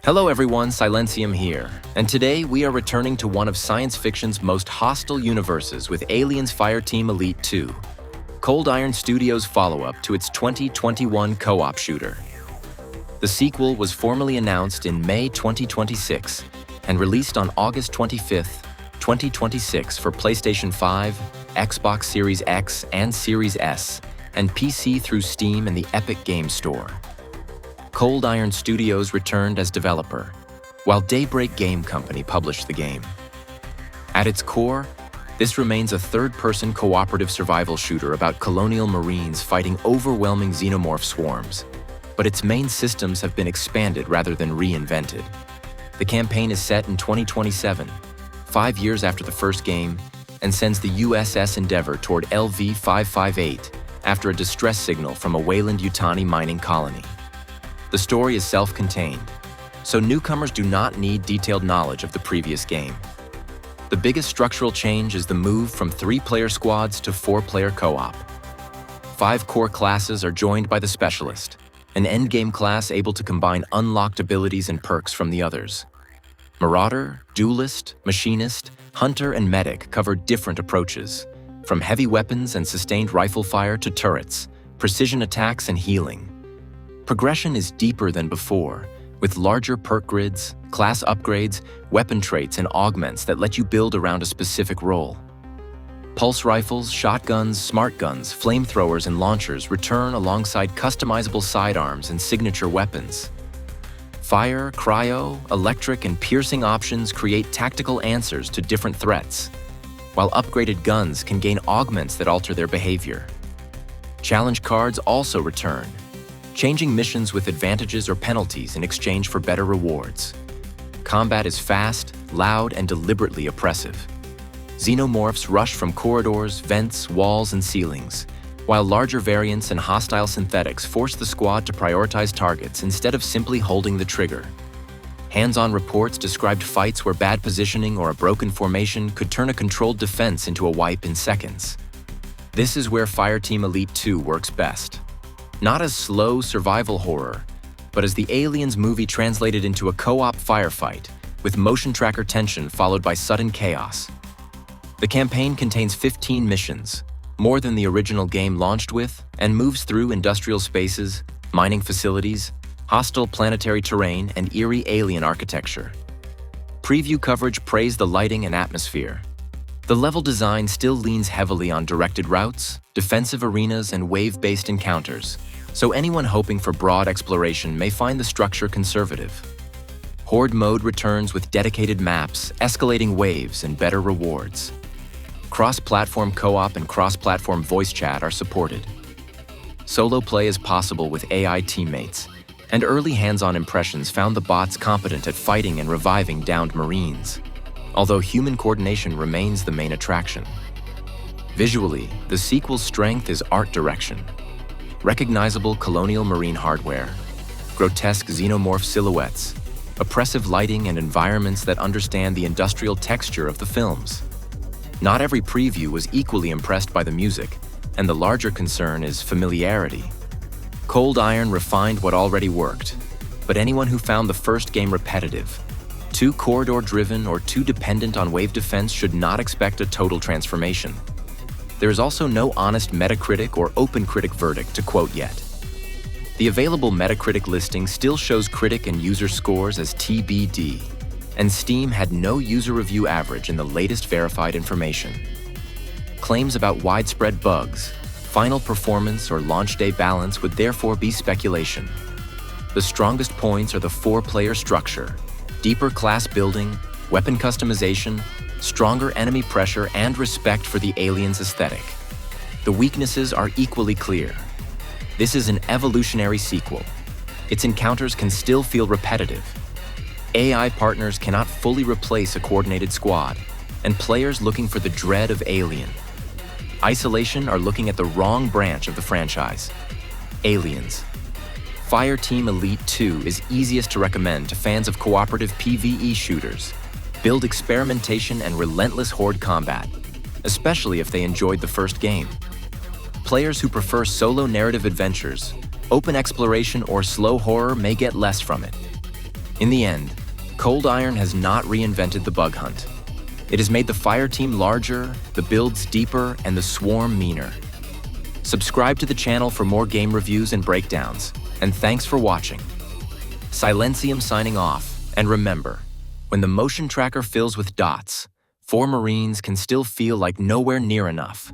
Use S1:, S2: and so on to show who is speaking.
S1: Hello everyone, Silentium here, and today we are returning to one of science fiction's most hostile universes with Aliens Fireteam Elite 2, Cold Iron Studios' follow-up to its 2021 co-op shooter. The sequel was formally announced in May 2026 and released on August 25th, 2026 for PlayStation 5, Xbox Series X and Series S, and PC through Steam and the Epic Games Store. Cold Iron Studios returned as developer, while Daybreak Game Company published the game. At its core, this remains a third-person cooperative survival shooter about Colonial Marines fighting overwhelming Xenomorph swarms, but its main systems have been expanded rather than reinvented. The campaign is set in 2027, 5 years after the first game, and sends the USS Endeavour toward LV-558 after a distress signal from a Weyland-Yutani mining colony. The story is self-contained, so newcomers do not need detailed knowledge of the previous game. The biggest structural change is the move from 3-player squads to 4-player co-op. 5 core classes are joined by the Specialist, an endgame class able to combine unlocked abilities and perks from the others. Marauder, Duelist, Machinist, Hunter, and Medic cover different approaches, from heavy weapons and sustained rifle fire to turrets, precision attacks, and healing. Progression is deeper than before, with larger perk grids, class upgrades, weapon traits, and augments that let you build around a specific role. Pulse rifles, shotguns, smart guns, flamethrowers, and launchers return alongside customizable sidearms and signature weapons. Fire, cryo, electric, and piercing options create tactical answers to different threats, while upgraded guns can gain augments that alter their behavior. Challenge cards also return, changing missions with advantages or penalties in exchange for better rewards. Combat is fast, loud, and deliberately oppressive. Xenomorphs rush from corridors, vents, walls, and ceilings, while larger variants and hostile synthetics force the squad to prioritize targets instead of simply holding the trigger. Hands-on reports described fights where bad positioning or a broken formation could turn a controlled defense into a wipe in seconds. This is where Fireteam Elite 2 works best. Not as slow survival horror, but as the Aliens movie translated into a co-op firefight, with motion tracker tension followed by sudden chaos. The campaign contains 15 missions, more than the original game launched with, and moves through industrial spaces, mining facilities, hostile planetary terrain, and eerie alien architecture. Preview coverage praised the lighting and atmosphere. The level design still leans heavily on directed routes, defensive arenas, and wave-based encounters, so anyone hoping for broad exploration may find the structure conservative. Horde mode returns with dedicated maps, escalating waves, and better rewards. Cross-platform co-op and cross-platform voice chat are supported. Solo play is possible with AI teammates, and early hands-on impressions found the bots competent at fighting and reviving downed Marines, although human coordination remains the main attraction. Visually, the sequel's strength is art direction. Recognizable Colonial Marine hardware, grotesque Xenomorph silhouettes, oppressive lighting, and environments that understand the industrial texture of the films. Not every preview was equally impressed by the music, and the larger concern is familiarity. Cold Iron refined what already worked, but anyone who found the first game repetitive, too corridor-driven, or too dependent on wave defense should not expect a total transformation. There is also no honest Metacritic or OpenCritic verdict to quote yet. The available Metacritic listing still shows critic and user scores as TBD, and Steam had no user review average in the latest verified information. Claims about widespread bugs, final performance, or launch day balance would therefore be speculation. The strongest points are the 4-player structure, deeper class building, weapon customization, stronger enemy pressure, and respect for the Aliens' aesthetic. The weaknesses are equally clear. This is an evolutionary sequel. Its encounters can still feel repetitive. AI partners cannot fully replace a coordinated squad, and players looking for the dread of Alien. Isolation are looking at the wrong branch of the franchise. Aliens. Fireteam Elite 2 is easiest to recommend to fans of cooperative PvE shooters, build experimentation, and relentless horde combat, especially if they enjoyed the first game. Players who prefer solo narrative adventures, open exploration, or slow horror may get less from it. In the end, Cold Iron has not reinvented the bug hunt. It has made the fire team larger, the builds deeper, and the swarm meaner. Subscribe to the channel for more game reviews and breakdowns, and thanks for watching. Silentium signing off, and remember, when the motion tracker fills with dots, 4 Marines can still feel like nowhere near enough.